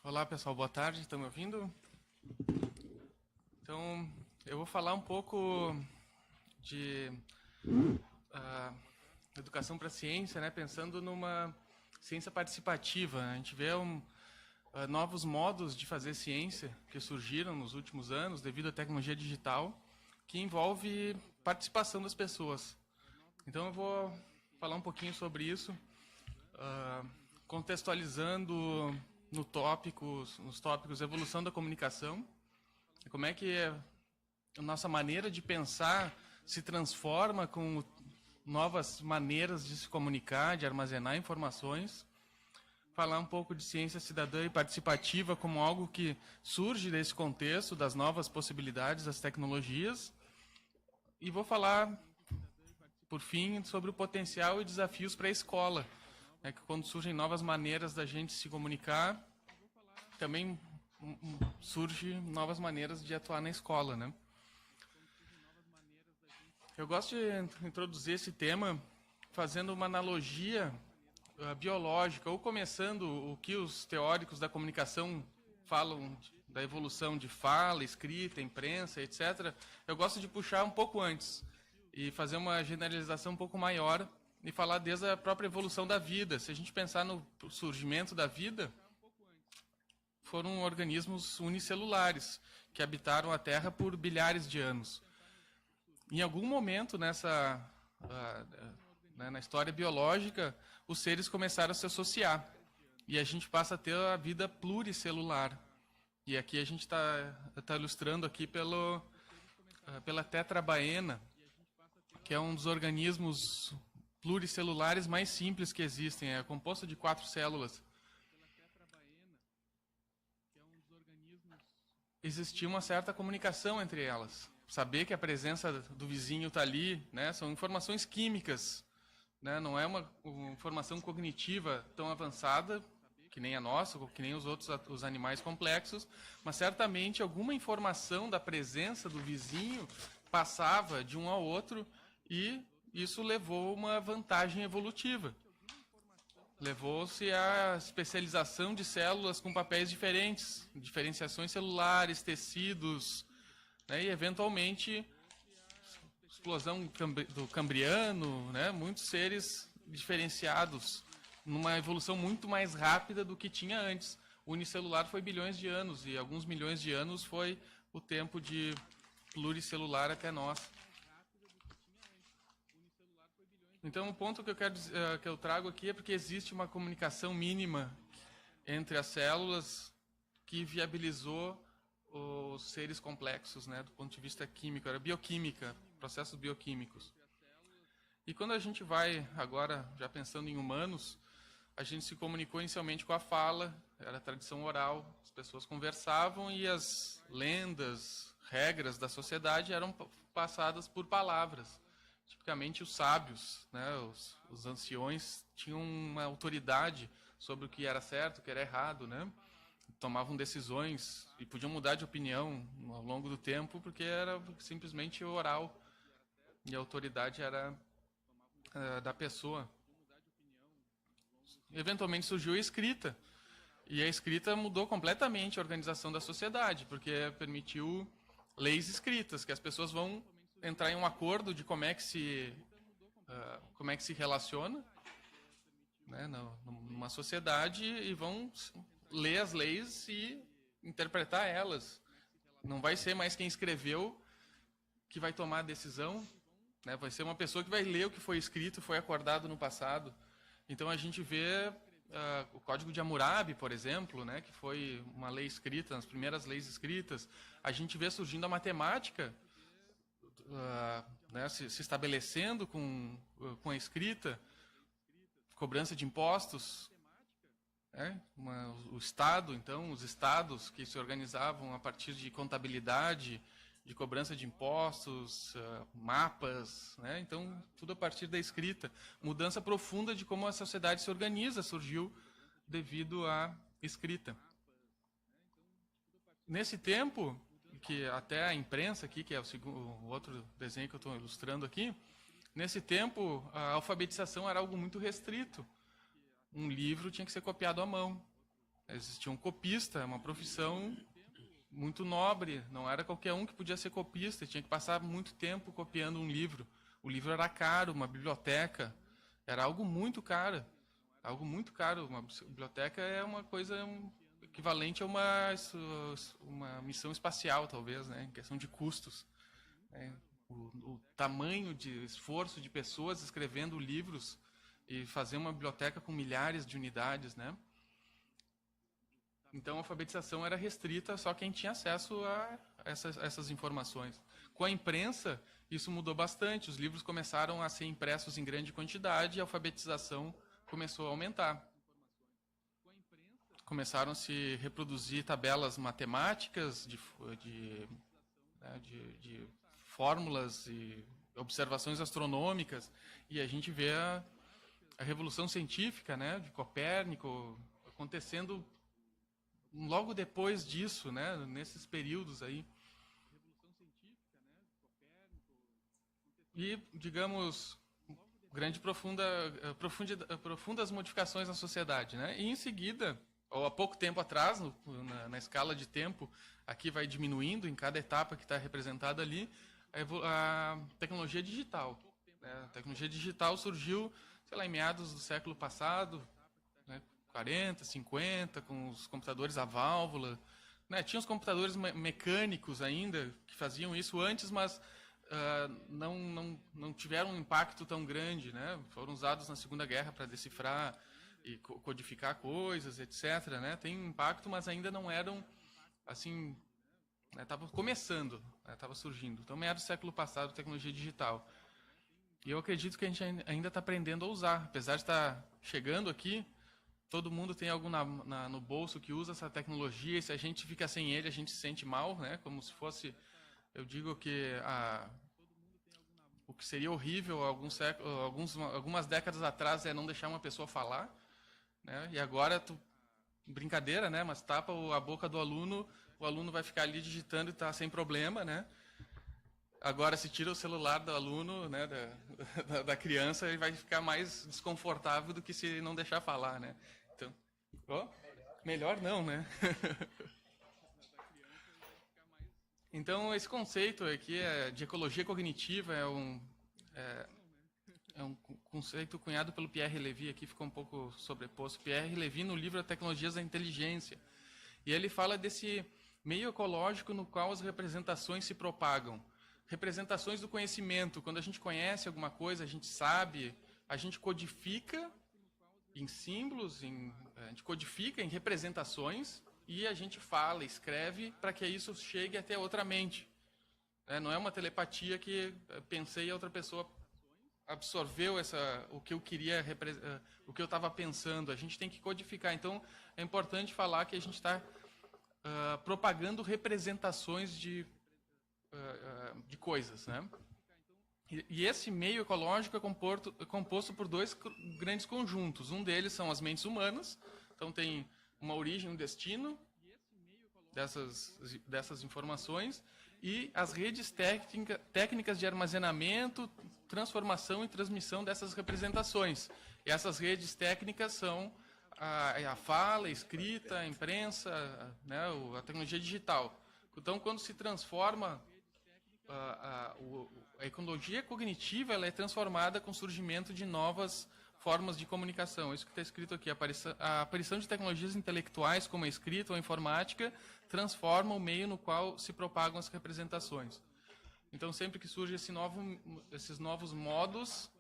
Olá pessoal, boa tarde, estão me ouvindo? Então, eu vou falar um pouco de educação para a ciência, né, pensando numa ciência participativa. A gente vê novos modos de fazer ciência que surgiram nos últimos anos devido à tecnologia digital, que envolve participação das pessoas. Então, eu vou falar um pouquinho sobre isso, contextualizando nos tópicos evolução da comunicação, como é que a nossa maneira de pensar se transforma com novas maneiras de se comunicar, de armazenar informações. Falar um pouco de ciência cidadã e participativa como algo que surge desse contexto, das novas possibilidades das tecnologias. E vou falar, por fim, sobre o potencial e desafios para a escola. É que quando surgem novas maneiras da gente se comunicar, também surgem novas maneiras de atuar na escola, né? Eu gosto de introduzir esse tema fazendo uma analogia biológica, ou começando o que os teóricos da comunicação falam da evolução de fala, escrita, imprensa, etc. Eu gosto de puxar um pouco antes e fazer uma generalização um pouco maior e falar desde a própria evolução da vida. Se a gente pensar no surgimento da vida, foram organismos unicelulares que habitaram a Terra por bilhares de anos. Em algum momento na história biológica, os seres começaram a se associar. E a gente passa a ter a vida pluricelular. E aqui a gente está ilustrando aqui pela tetrabaena, que é um dos organismos pluricelulares mais simples que existem. É composto de 4 células. Existia uma certa comunicação entre elas. Saber que a presença do vizinho está ali, né, são informações químicas, né, não é uma informação cognitiva tão avançada que nem a nossa, que nem os animais complexos, mas certamente alguma informação da presença do vizinho passava de um ao outro e isso levou uma vantagem evolutiva. Levou-se à especialização de células com papéis diferentes, diferenciações celulares, tecidos, né, e eventualmente explosão do Cambriano, né, muitos seres diferenciados numa evolução muito mais rápida do que tinha antes. O unicelular foi bilhões de anos e alguns milhões de anos foi o tempo de pluricelular até nós. Então, o ponto que que eu trago aqui é porque existe uma comunicação mínima entre as células que viabilizou os seres complexos, né, do ponto de vista químico, era bioquímica, processos bioquímicos. E quando a gente vai agora, já pensando em humanos, a gente se comunicou inicialmente com a fala, era a tradição oral, as pessoas conversavam e as lendas, regras da sociedade eram passadas por palavras. Tipicamente os sábios, né, os anciões, tinham uma autoridade sobre o que era certo, o que era errado, né? Tomavam decisões e podiam mudar de opinião ao longo do tempo porque era simplesmente oral e a autoridade era da pessoa. Eventualmente surgiu a escrita e a escrita mudou completamente a organização da sociedade porque permitiu leis escritas que as pessoas vão entrar em um acordo de como é que se relaciona, né, numa sociedade e vão ler as leis e interpretar elas. Não vai ser mais quem escreveu que vai tomar a decisão, né? Vai ser uma pessoa que vai ler o que foi escrito, foi acordado no passado. Então a gente vê o Código de Hammurabi, por exemplo, né, que foi uma lei escrita, as primeiras leis escritas. A gente vê surgindo a matemática, né, se estabelecendo com a escrita, cobrança de impostos, o Estado, então, os estados que se organizavam a partir de contabilidade, de cobrança de impostos, mapas, né? Então, tudo a partir da escrita. Mudança profunda de como a sociedade se organiza surgiu devido à escrita. Nesse tempo, que até a imprensa aqui, que é o outro desenho que eu estou ilustrando aqui, nesse tempo a alfabetização era algo muito restrito. Um livro tinha que ser copiado à mão. Existia um copista, uma profissão muito nobre, não era qualquer um que podia ser copista, tinha que passar muito tempo copiando um livro. O livro era caro, uma biblioteca era algo muito caro, algo muito caro. Uma biblioteca é uma coisa equivalente a uma missão espacial, talvez, né, em questão de custos. Né? O tamanho de esforço de pessoas escrevendo livros e fazer uma biblioteca com milhares de unidades, né? Então, a alfabetização era restrita só quem tinha acesso a essas informações. Com a imprensa, isso mudou bastante. Os livros começaram a ser impressos em grande quantidade e a alfabetização começou a aumentar. Começaram a se reproduzir tabelas matemáticas de fórmulas e observações astronômicas, e a gente vê a revolução científica, né, de Copérnico acontecendo logo depois disso, né, nesses períodos aí. E, digamos, profundas modificações na sociedade, né? E em seguida, ou há pouco tempo atrás, na escala de tempo, aqui vai diminuindo em cada etapa que está representada ali, a tecnologia digital. Né? A tecnologia digital surgiu, sei lá, em meados do século passado, né? 40, 50, com os computadores a válvula. Né? Tinha os computadores mecânicos ainda, que faziam isso antes, mas não tiveram um impacto tão grande. Né? Foram usados na Segunda Guerra para decifrar e codificar coisas, etc. Né? Tem um impacto, mas ainda não eram, assim, estava começando, estava surgindo. Então, meados do século passado, tecnologia digital. E eu acredito que a gente ainda está aprendendo a usar. Apesar de estar chegando aqui, todo mundo tem algo no bolso que usa essa tecnologia, e se a gente fica sem ele, a gente se sente mal, né? Como se fosse, eu digo que o que seria horrível algumas décadas atrás é não deixar uma pessoa falar, né? E agora, brincadeira, né? Mas tapa a boca do aluno, o aluno vai ficar ali digitando e está sem problema, né? Agora, se tira o celular do aluno, né, da criança, ele vai ficar mais desconfortável do que se não deixar falar, né? Então, melhor não, né? Então, esse conceito aqui de ecologia cognitiva é um conceito cunhado pelo Pierre Levy, aqui ficou um pouco sobreposto. Pierre Levy, no livro Tecnologias da Inteligência. E ele fala desse meio ecológico no qual as representações se propagam. Representações do conhecimento. Quando a gente conhece alguma coisa, a gente sabe, a gente codifica em símbolos, a gente codifica em representações e a gente fala, escreve para que isso chegue até outra mente. Não é uma telepatia que pensei e a outra pessoa absorveu o que eu queria, o que eu estava pensando. A gente tem que codificar. Então, é importante falar que a gente está propagando representações de coisas, né? E esse meio ecológico é composto por dois grandes conjuntos. Um deles são as mentes humanas, então tem uma origem, um destino dessas informações, e as redes técnicas de armazenamento, transformação e transmissão dessas representações. E essas redes técnicas são a fala, a escrita, a imprensa, né, a tecnologia digital. Então, quando se transforma a ecologia cognitiva, ela é transformada com o surgimento de novas formas de comunicação. Isso que está escrito aqui. A aparição de tecnologias intelectuais, como a escrita ou a informática, transforma o meio no qual se propagam as representações. Então, sempre que surge esses novos modos,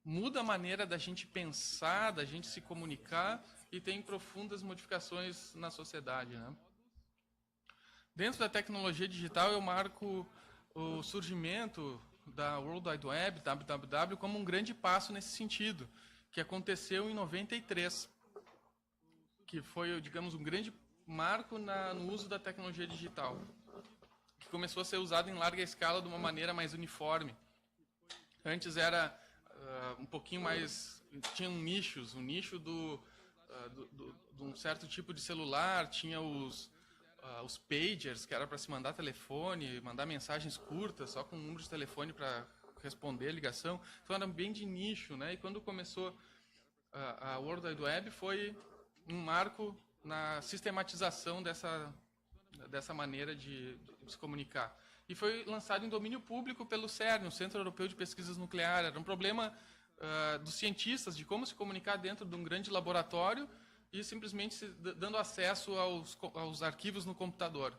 muda a maneira da gente pensar, da gente se comunicar, e tem profundas modificações na sociedade, né? Dentro da tecnologia digital, eu marco o surgimento da World Wide Web, www, como um grande passo nesse sentido, que aconteceu em 93, que foi, digamos, um grande marco no uso da tecnologia digital, que começou a ser usado em larga escala de uma maneira mais uniforme. Antes era um pouquinho mais... Tinham nichos, um nicho de um certo tipo de celular, tinha os pagers, que era para se mandar telefone, mandar mensagens curtas, só com um número de telefone para responder a ligação. Então era bem de nicho, né? E quando começou a World Wide Web, foi um marco na sistematização dessa maneira de se comunicar. E foi lançado em domínio público pelo CERN, o Centro Europeu de Pesquisas Nucleares. Era um problema dos cientistas de como se comunicar dentro de um grande laboratório e simplesmente dando acesso aos arquivos no computador.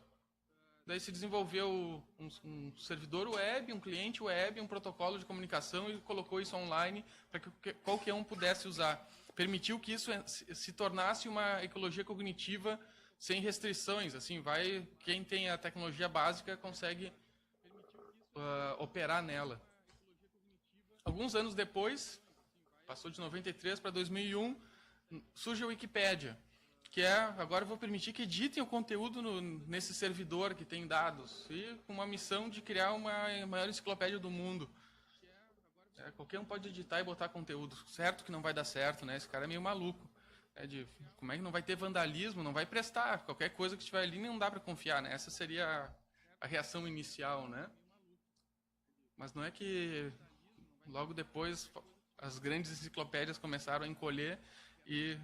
Daí se desenvolveu um servidor web, um cliente web, um protocolo de comunicação e colocou isso online para que qualquer um pudesse usar. Permitiu que isso se tornasse uma ecologia cognitiva sem restrições. Assim, quem tem a tecnologia básica consegue operar nela. Alguns anos depois, passou de 93 para 2001, surge a Wikipédia, que agora eu vou permitir que editem o conteúdo nesse servidor que tem dados, e com uma missão de criar uma maior enciclopédia do mundo. Qualquer um pode editar e botar conteúdo. Certo que não vai dar certo, né? Esse cara é meio maluco. Como é que não vai ter vandalismo? Não vai prestar. Qualquer coisa que estiver ali não dá para confiar, né? Essa seria a reação inicial, né? Mas não é que logo depois as grandes enciclopédias começaram a encolher e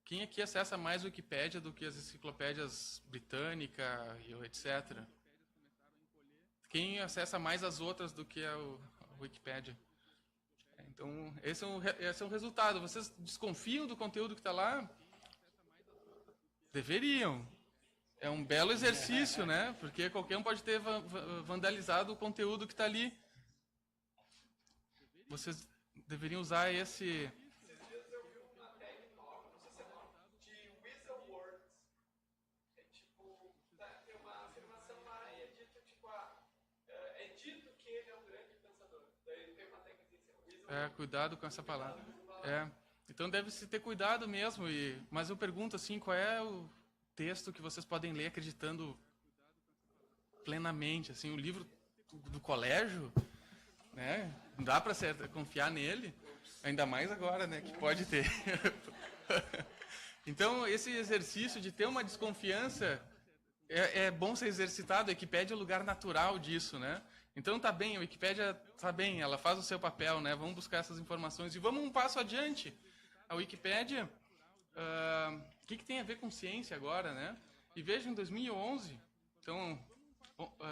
quem aqui acessa mais a Wikipédia do que as enciclopédias britânica e etc? Quem acessa mais as outras do que a Wikipédia? Então, esse é um resultado. Vocês desconfiam do conteúdo que está lá? Deveriam. É um belo exercício, né? Porque qualquer um pode ter vandalizado o conteúdo que está ali. Vocês deveriam usar esse... cuidado com essa palavra. Então deve-se ter cuidado mesmo. Mas eu pergunto assim, qual é o texto que vocês podem ler acreditando plenamente? Assim, o livro do colégio, né? Não dá para confiar nele, ainda mais agora, né? Que pode ter. Então esse exercício de ter uma desconfiança é bom ser exercitado. A Wikipédia é o lugar natural disso, né? Então tá bem, a Wikipédia tá bem, ela faz o seu papel, né? Vamos buscar essas informações e vamos um passo adiante. A Wikipédia, o que tem a ver com ciência agora, né? E veja, em 2011, então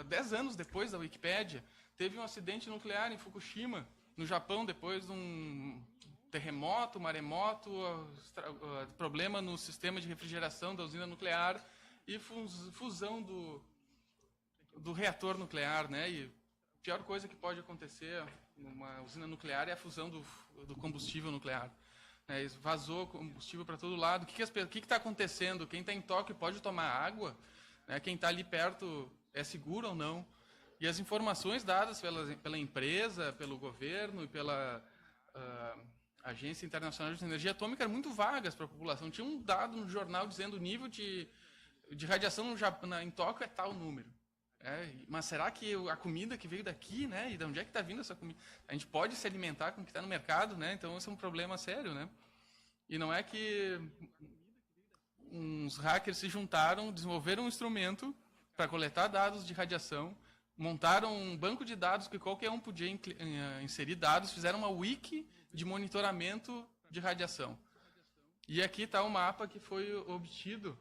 10 anos depois da Wikipédia, teve um acidente nuclear em Fukushima, no Japão, depois de um terremoto, maremoto, problema no sistema de refrigeração da usina nuclear e fusão do reator nuclear, né? E a pior coisa que pode acontecer numa usina nuclear é a fusão do combustível nuclear. Vazou combustível para todo lado. O que está acontecendo? Quem está em Tóquio pode tomar água? Né? Quem está ali perto é seguro ou não? E as informações dadas pela empresa, pelo governo e pela Agência Internacional de Energia Atômica eram muito vagas para a população. Tinha um dado no jornal dizendo o nível de radiação em Tóquio é tal número. Mas será que a comida que veio daqui, né? E de onde é que está vindo essa comida? A gente pode se alimentar com o que está no mercado, né? Então esse é um problema sério, né? E não é que uns hackers se juntaram, desenvolveram um instrumento para coletar dados de radiação, montaram um banco de dados que qualquer um podia inserir dados, fizeram uma wiki de monitoramento de radiação. E aqui está o mapa que foi obtido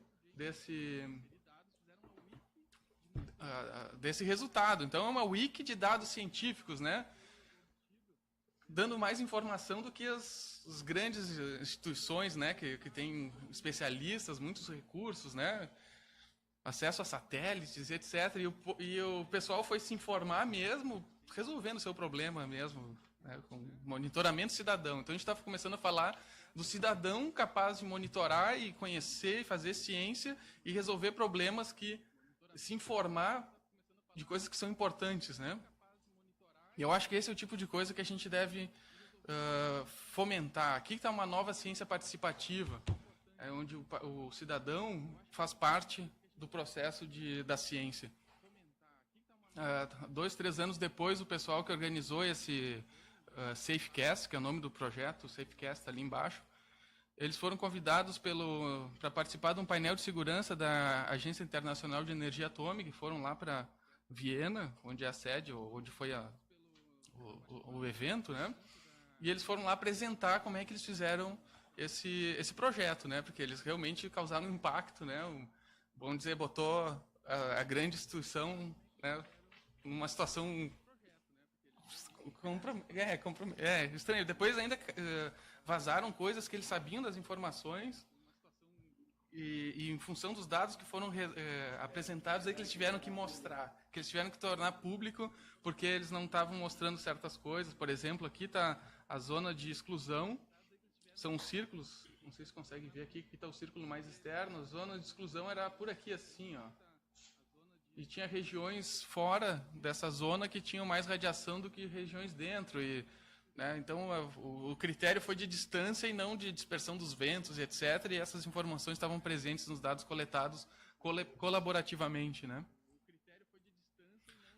desse resultado. Então é uma wiki de dados científicos, né? Dando mais informação do que as grandes instituições, né? Que têm especialistas, muitos recursos, né? Acesso a satélites, etc. E o pessoal foi se informar mesmo, resolvendo o seu problema mesmo, né? Com monitoramento cidadão. Então a gente está começando a falar do cidadão capaz de monitorar e conhecer, fazer ciência e resolver problemas se informar de coisas que são importantes, né? E eu acho que esse é o tipo de coisa que a gente deve fomentar. Aqui está uma nova ciência participativa, onde o cidadão faz parte do processo da ciência. 2, 3 anos depois, o pessoal que organizou esse Safecast, que é o nome do projeto, o Safecast está ali embaixo, eles foram convidados para participar de um painel de segurança da Agência Internacional de Energia Atômica, e foram lá para Viena, onde é a sede, onde foi o evento, né? E eles foram lá apresentar como é que eles fizeram esse projeto, né? Porque eles realmente causaram um impacto, né? Vamos dizer, botou a grande instituição, né, numa situação estranho. Depois ainda vazaram coisas que eles sabiam das informações e em função dos dados que foram apresentados, aí que eles tiveram que mostrar, que eles tiveram que tornar público, porque eles não estavam mostrando certas coisas. Por exemplo, aqui está a zona de exclusão, são os círculos, não sei se consegue ver aqui está o círculo mais externo, a zona de exclusão era por aqui assim, ó. E tinha regiões fora dessa zona que tinham mais radiação do que regiões dentro. Né, então, o critério foi de distância e não de dispersão dos ventos, etc. E essas informações estavam presentes nos dados coletados colaborativamente. Né?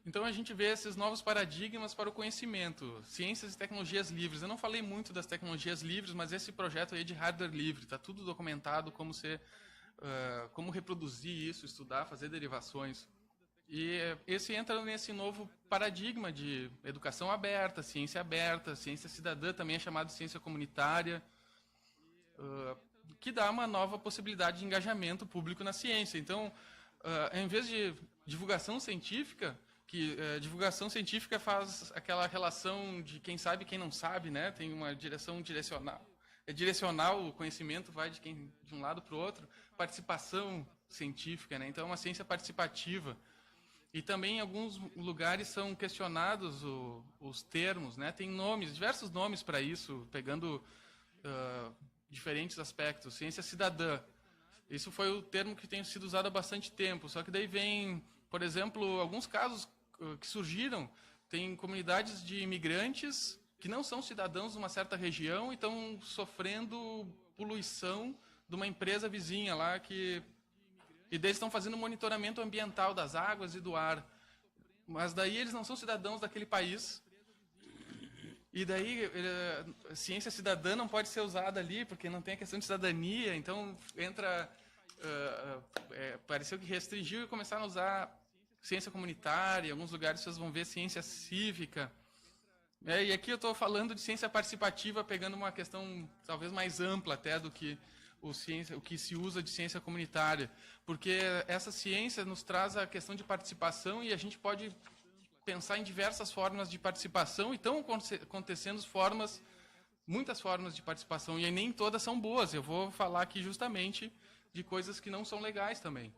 Então, a gente vê esses novos paradigmas para o conhecimento, ciências e tecnologias livres. Eu não falei muito das tecnologias livres, mas esse projeto aí é de hardware livre. Está tudo documentado, como reproduzir isso, estudar, fazer derivações. E esse entra nesse novo paradigma de educação aberta, ciência cidadã, também é chamado de ciência comunitária, que dá uma nova possibilidade de engajamento público na ciência. Então, em vez de divulgação científica, divulgação científica faz aquela relação de quem sabe e quem não sabe, né? Tem uma direção direcional. É direcional, o conhecimento vai de um lado para o outro. Participação científica, né? Então, é uma ciência participativa. E também em alguns lugares são questionados os termos, né? Tem nomes, diversos nomes para isso, pegando diferentes aspectos. Ciência cidadã. Isso foi o termo que tem sido usado há bastante tempo. Só que daí vem, por exemplo, alguns casos que surgiram. Tem comunidades de imigrantes que não são cidadãos de uma certa região e estão sofrendo poluição de uma empresa vizinha lá que... E daí eles estão fazendo monitoramento ambiental das águas e do ar. Mas daí eles não são cidadãos daquele país. E daí ciência cidadã não pode ser usada ali, porque não tem a questão de cidadania. Então entra... pareceu que restringiu e começaram a usar ciência comunitária. Em alguns lugares vocês vão ver ciência cívica. E aqui eu estou falando de ciência participativa, pegando uma questão talvez mais ampla até do que... o que se usa de ciência comunitária, porque essa ciência nos traz a questão de participação e a gente pode pensar em diversas formas de participação e estão acontecendo muitas formas de participação e nem todas são boas. Eu vou falar aqui justamente de coisas que não são legais também.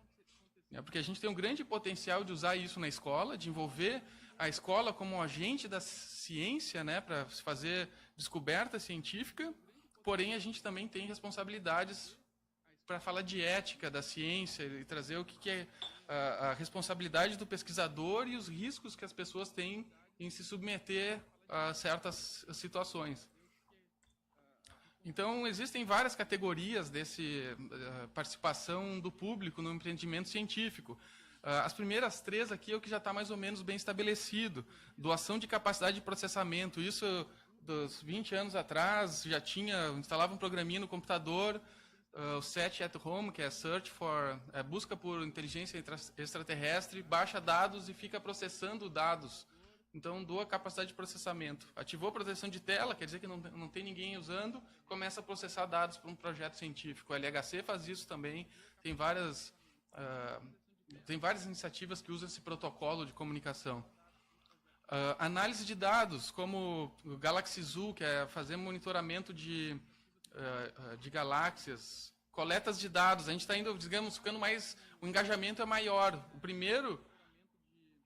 Porque a gente tem um grande potencial de usar isso na escola, de envolver a escola como um agente da ciência, né, para fazer descoberta científica. Porém, a gente também tem responsabilidades para falar de ética da ciência e trazer o que é a responsabilidade do pesquisador e os riscos que as pessoas têm em se submeter a certas situações. Então, existem várias categorias desse participação do público no empreendimento científico. As primeiras três aqui é o que já está mais ou menos bem estabelecido. Doação de capacidade de processamento. Isso... dos 20 anos atrás, instalava um programinha no computador, o SET at Home, que é busca por inteligência extraterrestre, baixa dados e fica processando dados. Então, doa capacidade de processamento. Ativou proteção de tela, quer dizer que não tem ninguém usando, começa a processar dados para um projeto científico. O LHC faz isso também, tem várias iniciativas que usam esse protocolo de comunicação. Análise de dados, como o Galaxy Zoo, que é fazer monitoramento de galáxias, coletas de dados. A gente está indo, digamos, ficando mais... O engajamento é maior. O primeiro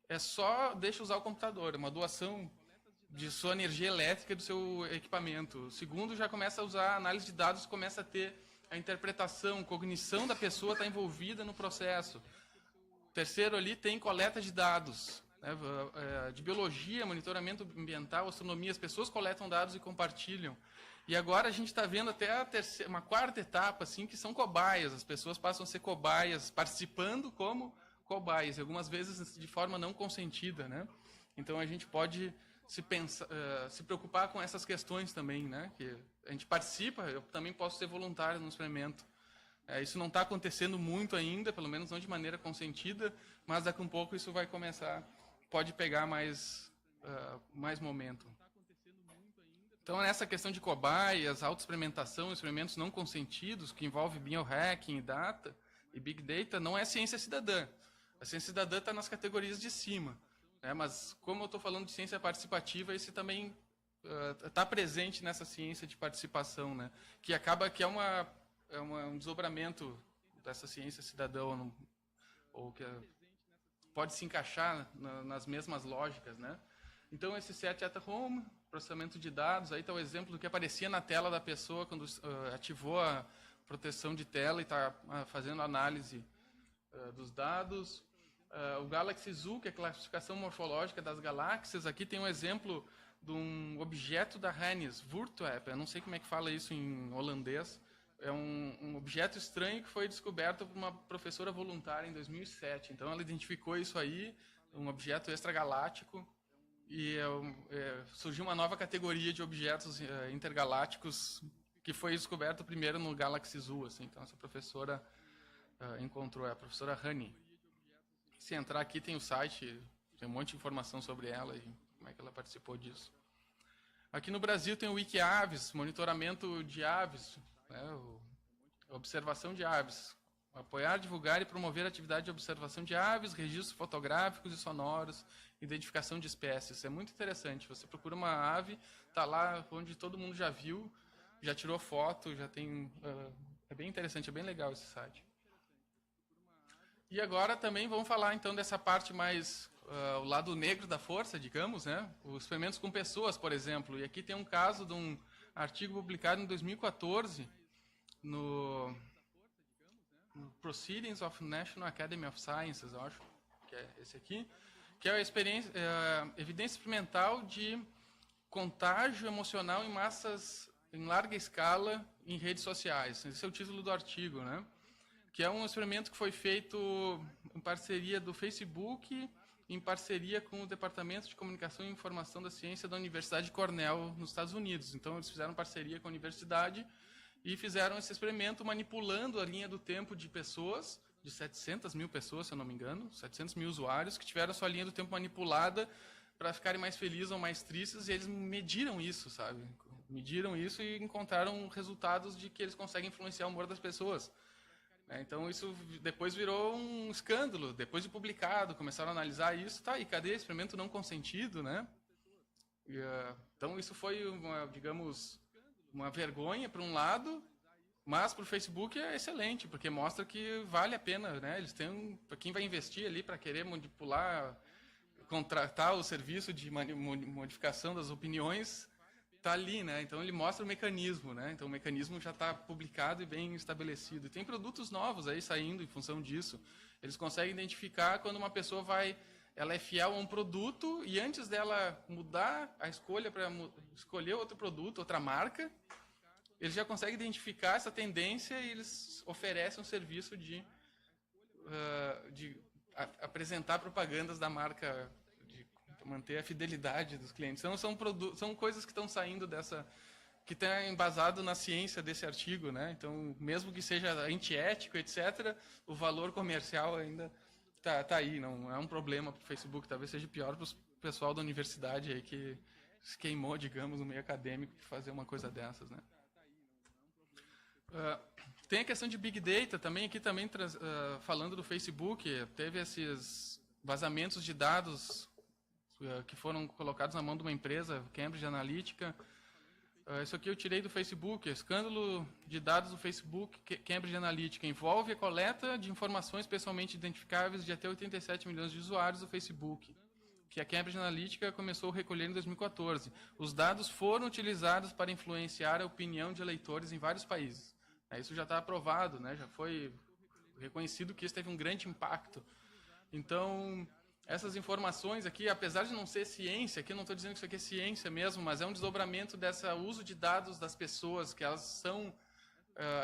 é só deixa usar o computador, é uma doação de sua energia elétrica do seu equipamento. O segundo já começa a usar a análise de dados, começa a ter a interpretação, cognição da pessoa está envolvida no processo. O terceiro ali tem coleta de dados. De biologia, monitoramento ambiental, astronomia, as pessoas coletam dados e compartilham. E agora a gente está vendo até uma quarta etapa, assim, que são cobaias. As pessoas passam a ser cobaias, participando como cobaias, algumas vezes de forma não consentida, né? Então a gente pode se preocupar com essas questões também, né? Que a gente participa, eu também posso ser voluntário no experimento. Isso não está acontecendo muito ainda, pelo menos não de maneira consentida, mas daqui a um pouco isso vai começar... pode pegar mais momento. Então, nessa questão de cobaias, autoexperimentação, experimentos não consentidos, que envolve biohacking, data e big data, não é ciência cidadã. A ciência cidadã está nas categorias de cima, né? Mas, como eu estou falando de ciência participativa, esse também está presente nessa ciência de participação, né? Que acaba que é um desdobramento dessa ciência cidadã, ou que pode se encaixar nas mesmas lógicas, né? Então, esse set at home, processamento de dados, aí está o exemplo do que aparecia na tela da pessoa quando ativou a proteção de tela e está fazendo análise dos dados. O Galaxy Zoo, que é a classificação morfológica das galáxias. Aqui tem um exemplo de um objeto da Hennis, Voortwep, eu não sei como é que fala isso em holandês. É um objeto estranho que foi descoberto por uma professora voluntária em 2007. Então, ela identificou isso aí, um objeto extragaláctico, e surgiu uma nova categoria de objetos intergalácticos que foi descoberto primeiro no Galaxy Zoo. Assim. Então, essa professora encontrou, é a professora Honey. Se entrar aqui, tem o site, tem um monte de informação sobre ela e como é que ela participou disso. Aqui no Brasil tem o Wikiaves, monitoramento de aves, né, observação de aves. Apoiar, divulgar e promover a atividade de observação de aves, registros fotográficos e sonoros, identificação de espécies. Isso é muito interessante. Você procura uma ave, está lá onde todo mundo já viu, já tirou foto, já tem... é bem interessante, é bem legal esse site. E agora também vamos falar então dessa parte mais, o lado negro da força, digamos, né? Os experimentos com pessoas, por exemplo. E aqui tem um caso de um artigo publicado em 2014 no Proceedings of National Academy of Sciences, eu acho, que é esse aqui, que é a evidência experimental de contágio emocional em massas em larga escala em redes sociais. Esse é o título do artigo, né? Que é um experimento que foi feito em parceria do Facebook, em parceria com o Departamento de Comunicação e Informação da Ciência da Universidade de Cornell, nos Estados Unidos. Então, eles fizeram parceria com a universidade e fizeram esse experimento manipulando a linha do tempo de pessoas, de 700 mil pessoas, se eu não me engano, 700 mil usuários, que tiveram a sua linha do tempo manipulada para ficarem mais felizes ou mais tristes, e eles mediram isso, sabe? Mediram isso e encontraram resultados de que eles conseguem influenciar o humor das pessoas. Então, isso depois virou um escândalo. Depois de publicado, começaram a analisar isso. Tá, e cadê experimento não consentido, né? Então, isso foi, digamos, uma vergonha para um lado, mas para o Facebook é excelente, porque mostra que vale a pena, né? Eles têm, para quem vai investir ali para querer manipular, contratar o serviço de modificação das opiniões, está ali, né? Então ele mostra o mecanismo, né? Então o mecanismo já está publicado e bem estabelecido. E tem produtos novos aí saindo em função disso. Eles conseguem identificar quando uma pessoa ela é fiel a um produto e antes dela mudar a escolha para escolher outro produto, outra marca, eles já conseguem identificar essa tendência e eles oferecem um serviço de apresentar propagandas da marca, de manter a fidelidade dos clientes. Então são coisas que estão saindo que está embasado na ciência desse artigo, né? Então, mesmo que seja antiético, etc., o valor comercial ainda tá aí, não é um problema para o Facebook, talvez seja pior para o pessoal da universidade aí que se queimou, digamos, no meio acadêmico para fazer uma coisa dessas, né? Tem a questão de Big Data também, aqui também falando do Facebook, teve esses vazamentos de dados que foram colocados na mão de uma empresa, Cambridge Analytica. Isso aqui eu tirei do Facebook, escândalo de dados do Facebook, Cambridge Analytica, envolve a coleta de informações pessoalmente identificáveis de até 87 milhões de usuários do Facebook, que a Cambridge Analytica começou a recolher em 2014. Os dados foram utilizados para influenciar a opinião de eleitores em vários países. Isso já está aprovado, né? Já foi reconhecido que isso teve um grande impacto. Então, essas informações aqui, apesar de não ser ciência, aqui eu não estou dizendo que isso aqui é ciência mesmo, mas é um desdobramento desse uso de dados das pessoas, que elas são...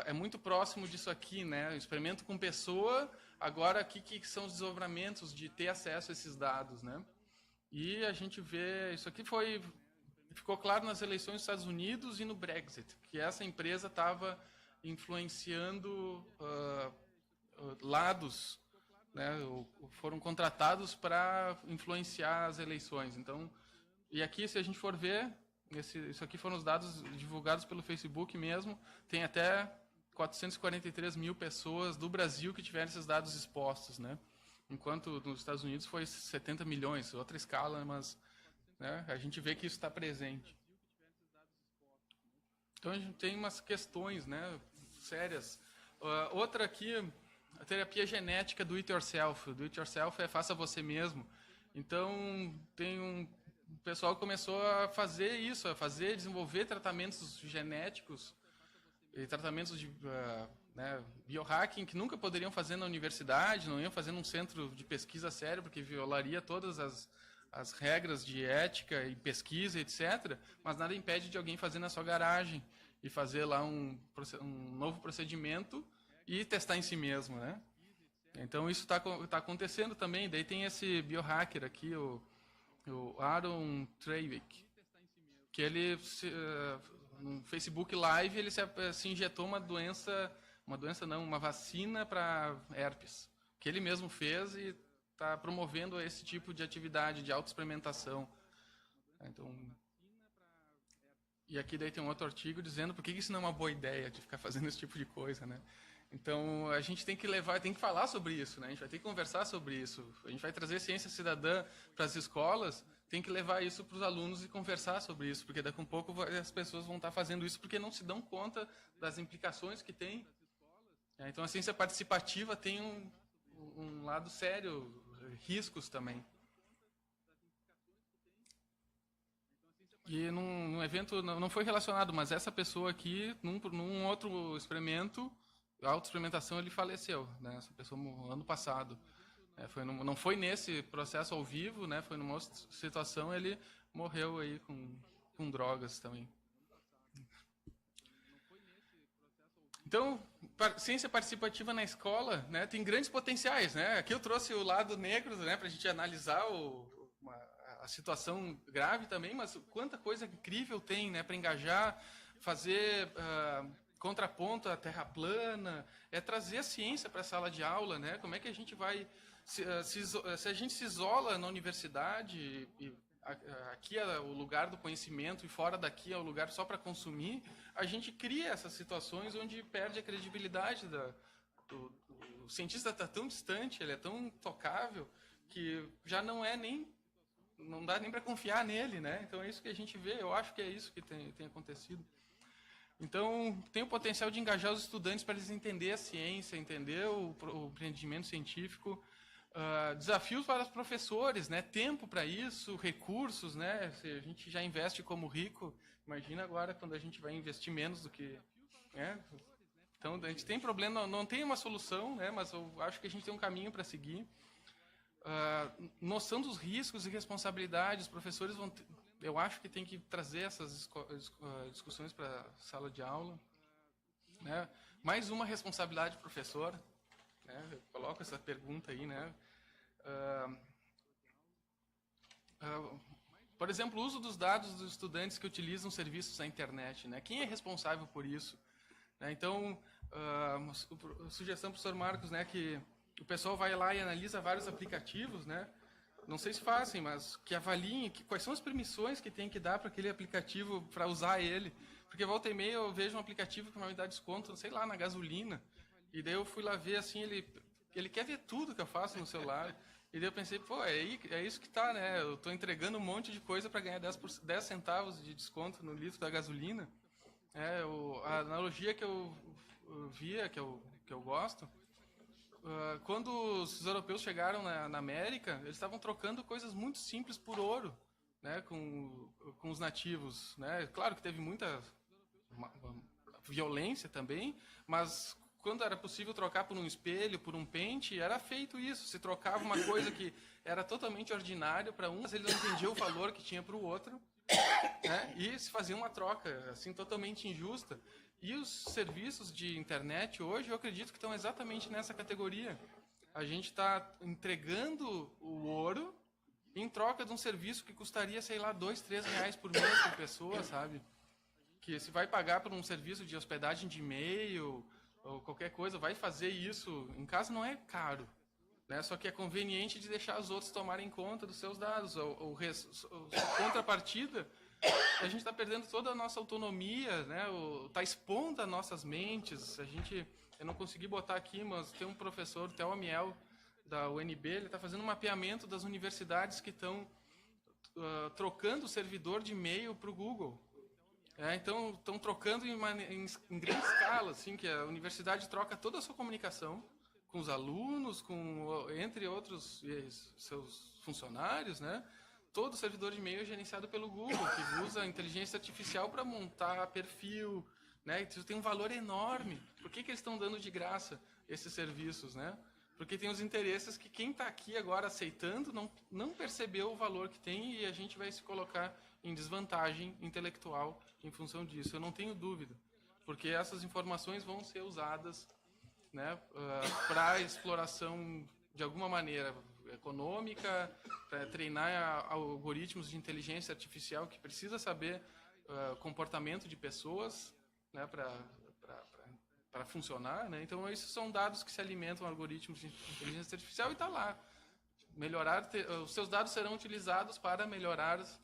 é muito próximo disso aqui, né? O experimento com pessoa, agora aqui que são os desdobramentos de ter acesso a esses dados, né? E a gente vê... Isso aqui ficou claro nas eleições dos Estados Unidos e no Brexit, que essa empresa estava influenciando lados, né, foram contratados para influenciar as eleições. Então, e aqui, se a gente for ver, Isso aqui foram os dados divulgados pelo Facebook mesmo. Tem até 443 mil pessoas do Brasil que tiveram esses dados expostos, né? Enquanto nos Estados Unidos foi 70 milhões, outra escala, mas né, a gente vê que isso está presente. Então a gente tem umas questões, né, sérias. Outra aqui, a terapia genética do it yourself. Do it yourself é faça você mesmo. Então tem um pessoal que começou a fazer isso, desenvolver tratamentos genéticos e tratamentos de biohacking que nunca poderiam fazer na universidade, não iam fazer num centro de pesquisa sério, porque violaria todas as regras de ética e pesquisa, etc. Mas nada impede de alguém fazer na sua garagem e fazer lá um novo procedimento e testar em si mesmo, né? Então isso está acontecendo também. Daí tem esse biohacker aqui, o Aaron Treivik, que ele no Facebook Live ele se injetou uma vacina para herpes, que ele mesmo fez e está promovendo esse tipo de atividade de autoexperimentação. Então, e aqui daí tem um outro artigo dizendo por que isso não é uma boa ideia de ficar fazendo esse tipo de coisa, né? Então a gente tem que falar sobre isso, né? A gente vai ter que conversar sobre isso. A gente vai trazer ciência cidadã para as escolas, tem que levar isso para os alunos e conversar sobre isso, porque daqui a um pouco as pessoas vão estar fazendo isso porque não se dão conta das implicações que tem. Então a ciência participativa tem um lado sério, riscos também. E num evento, não foi relacionado, mas essa pessoa aqui, num outro experimento, a autoexperimentação, ele faleceu, né? Essa pessoa ano passado. Não foi nesse processo ao vivo, né? Foi numa outra situação, ele morreu aí com drogas também. Então, ciência participativa na escola, né, tem grandes potenciais, né? Aqui eu trouxe o lado negro, né, para a gente analisar a situação grave também, mas quanta coisa incrível tem, né, para engajar, fazer contraponto à terra plana, trazer a ciência para a sala de aula, né? Como é que a gente vai se a gente se isola na universidade e aqui é o lugar do conhecimento e fora daqui é o lugar só para consumir, a gente cria essas situações onde perde a credibilidade o cientista está tão distante, ele é tão intocável que já não dá nem para confiar nele, né? Então é isso que a gente vê, eu acho que é isso que tem acontecido. Então, tem o potencial de engajar os estudantes para eles entenderem a ciência, entender o empreendimento científico, desafios para os professores, né? Tempo para isso, recursos, né? Se a gente já investe como rico, imagina agora quando a gente vai investir menos do que... Né? Então, a gente tem problema, não tem uma solução, né? Mas eu acho que a gente tem um caminho para seguir. Noção dos riscos e responsabilidades, os professores eu acho que tem que trazer essas discussões para a sala de aula, né? Mais uma responsabilidade do professor, né? Eu coloco essa pergunta aí, né? Por exemplo, o uso dos dados dos estudantes que utilizam serviços na internet, né? Quem é responsável por isso? Então, a sugestão do professor Marcos, né, que o pessoal vai lá e analisa vários aplicativos, né? Não sei se fazem, mas que avaliem quais são as permissões que tem que dar para aquele aplicativo para usar ele. Porque volta e meia eu vejo um aplicativo que vai me dar desconto, sei lá, na gasolina. E daí eu fui lá ver, assim, ele quer ver tudo que eu faço no celular. E daí eu pensei, pô, é isso que tá, né? Eu estou entregando um monte de coisa para ganhar 10 centavos de desconto no litro da gasolina. A analogia que eu via, que eu gosto... quando os europeus chegaram na América, eles estavam trocando coisas muito simples por ouro, né, com os nativos, né? Claro que teve muita violência também, mas quando era possível trocar por um espelho, por um pente, era feito isso. Se trocava uma coisa que era totalmente ordinária para um, mas ele não entendia o valor que tinha para o outro, né? E se fazia uma troca assim totalmente injusta. E os serviços de internet hoje, eu acredito que estão exatamente nessa categoria. A gente está entregando o ouro em troca de um serviço que custaria, sei lá, R$2, R$3 por mês por pessoa, sabe? Que se vai pagar por um serviço de hospedagem de e-mail ou qualquer coisa, vai fazer isso. Em casa não é caro, né? Só que é conveniente de deixar os outros tomarem conta dos seus dados. Contrapartida... a gente está perdendo toda a nossa autonomia, né? Está expondo as nossas mentes. Eu não consegui botar aqui, mas tem um professor, o Theo Amiel, da UNB, ele está fazendo um mapeamento das universidades que estão trocando o servidor de e-mail para o Google. Então, estão trocando em grande escala, assim, que a universidade troca toda a sua comunicação com os alunos, entre outros seus funcionários, né? Todo o servidor de e-mail é gerenciado pelo Google, que usa a inteligência artificial para montar perfil, né? Isso tem um valor enorme. Por que eles estão dando de graça esses serviços, né? Porque tem os interesses que quem está aqui agora aceitando não percebeu o valor que tem e a gente vai se colocar em desvantagem intelectual em função disso. Eu não tenho dúvida, porque essas informações vão ser usadas, né, para exploração de alguma maneira econômica, para treinar algoritmos de inteligência artificial que precisa saber comportamento de pessoas, né, para funcionar, né? Então, esses são dados que se alimentam algoritmos de inteligência artificial e está lá. Os seus dados serão utilizados para melhorar os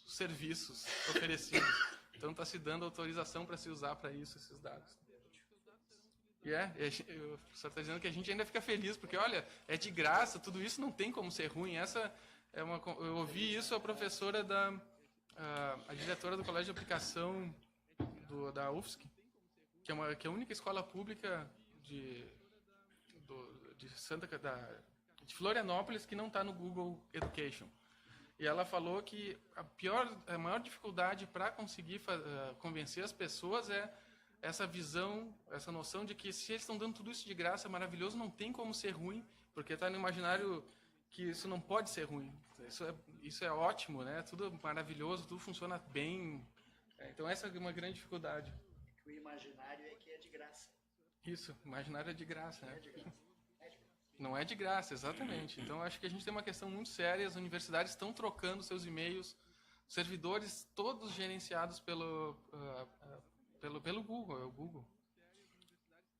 serviços oferecidos. Então, está se dando autorização para se usar para isso esses dados. O professor está dizendo que a gente ainda fica feliz, porque, olha, é de graça, tudo isso não tem como ser ruim. Eu ouvi isso a professora a diretora do Colégio de Aplicação da UFSC, que é a única escola pública de Florianópolis que não está no Google Education. E ela falou que a maior dificuldade para conseguir convencer as pessoas é essa visão, essa noção de que se eles estão dando tudo isso de graça, é maravilhoso, não tem como ser ruim, porque está no imaginário que isso não pode ser ruim. Isso é ótimo, né? Tudo maravilhoso, tudo funciona bem. Então essa é uma grande dificuldade. O imaginário é que é de graça. Isso, o imaginário é de graça, né? Não é de graça. Não é de graça, exatamente. Então, acho que a gente tem uma questão muito séria. As universidades estão trocando seus e-mails, servidores todos gerenciados pelo Google, é o Google.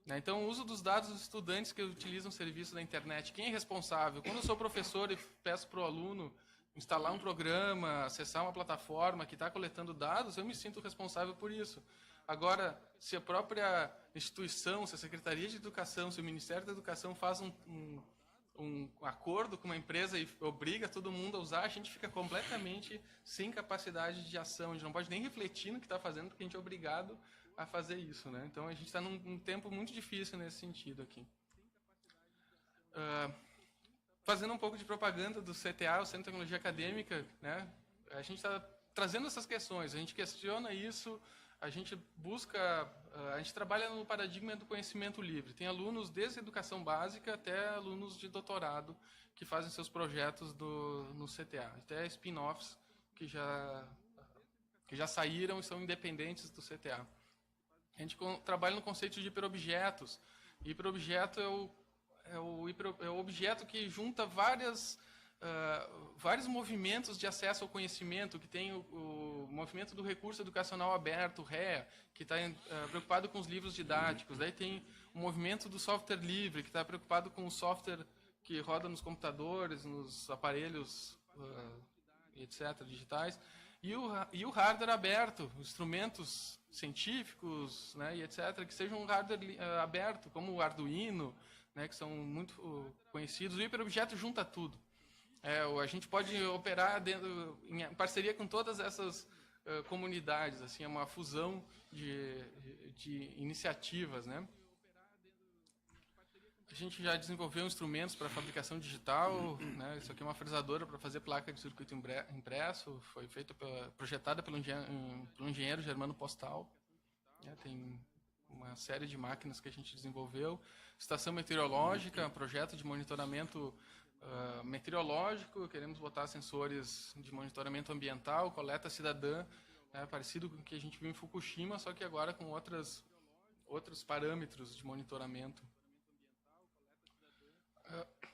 Então, o uso dos dados dos estudantes que utilizam serviços da internet. Quem é responsável? Quando eu sou professor e peço para o aluno instalar um programa, acessar uma plataforma que está coletando dados, eu me sinto responsável por isso. Agora, se a própria instituição, se a Secretaria de Educação, se o Ministério da Educação faz um acordo com uma empresa e obriga todo mundo a usar, a gente fica completamente sem capacidade de ação. A gente não pode nem refletir no que está fazendo, porque a gente é obrigado a fazer isso, né? Então, a gente está num tempo muito difícil nesse sentido aqui. Fazendo um pouco de propaganda do CTA, o Centro de Tecnologia Acadêmica, né? A gente está trazendo essas questões, a gente questiona isso. A gente trabalha no paradigma do conhecimento livre. Tem alunos desde a educação básica até alunos de doutorado que fazem seus projetos no CTA. Até spin-offs que já saíram e são independentes do CTA. A gente trabalha no conceito de hiperobjetos. Hiperobjeto é o objeto que junta vários movimentos de acesso ao conhecimento, que tem o movimento do recurso educacional aberto, REA, que está preocupado com os livros didáticos. Daí tem o movimento do software livre, que está preocupado com o software que roda nos computadores, nos aparelhos, etc., digitais. E o hardware aberto, instrumentos científicos, né, e etc., que sejam um hardware aberto, como o Arduino, né, que são muito conhecidos. O hiperobjeto junta tudo. A gente pode operar em parceria com todas essas comunidades, assim, é uma fusão de iniciativas, né? A gente já desenvolveu instrumentos para fabricação digital, né? Isso aqui é uma fresadora para fazer placa de circuito impresso, foi projetada pelo engenheiro Germano Postal, né? Tem uma série de máquinas que a gente desenvolveu. Estação meteorológica, projeto de monitoramento meteorológico, queremos botar sensores de monitoramento ambiental, coleta cidadã, né, parecido com o que a gente viu em Fukushima, só que agora com outros parâmetros de monitoramento.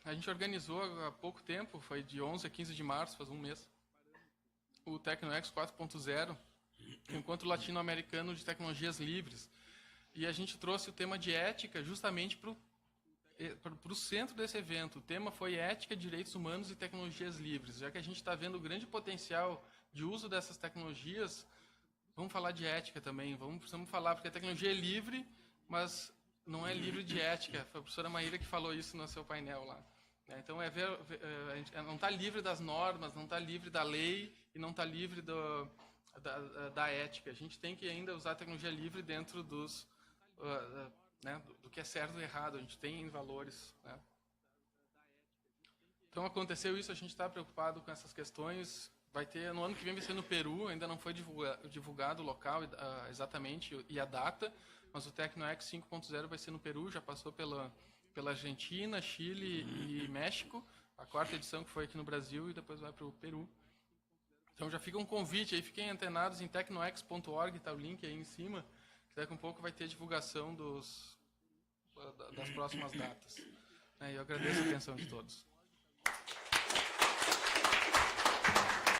A gente organizou há pouco tempo, foi de 11 a 15 de março, faz um mês, o TecnoEx 4.0, encontro latino-americano de tecnologias livres. E a gente trouxe o tema de ética justamente para o centro desse evento. O tema foi Ética, Direitos Humanos e Tecnologias Livres, já que a gente está vendo o grande potencial de uso dessas tecnologias, vamos falar de ética também, precisamos falar, porque a tecnologia é livre, mas não é livre de ética. Foi a professora Maíra que falou isso no seu painel lá. Então, a gente não está livre das normas, não está livre da lei e não está livre da ética. A gente tem que ainda usar a tecnologia livre dentro dos, né, do que é certo e errado. A gente tem valores. Né? Então, aconteceu isso, a gente está preocupado com essas questões. Vai ter, no ano que vem vai ser no Peru, ainda não foi divulgado o local exatamente e a data, mas o TecnoX 5.0 vai ser no Peru, já passou pela Argentina, Chile e México, a 4ª edição que foi aqui no Brasil e depois vai para o Peru. Então já fica um convite aí, fiquem antenados em tecnox.org, está o link aí em cima, que daqui a um pouco vai ter divulgação das próximas datas. Eu agradeço a atenção de todos.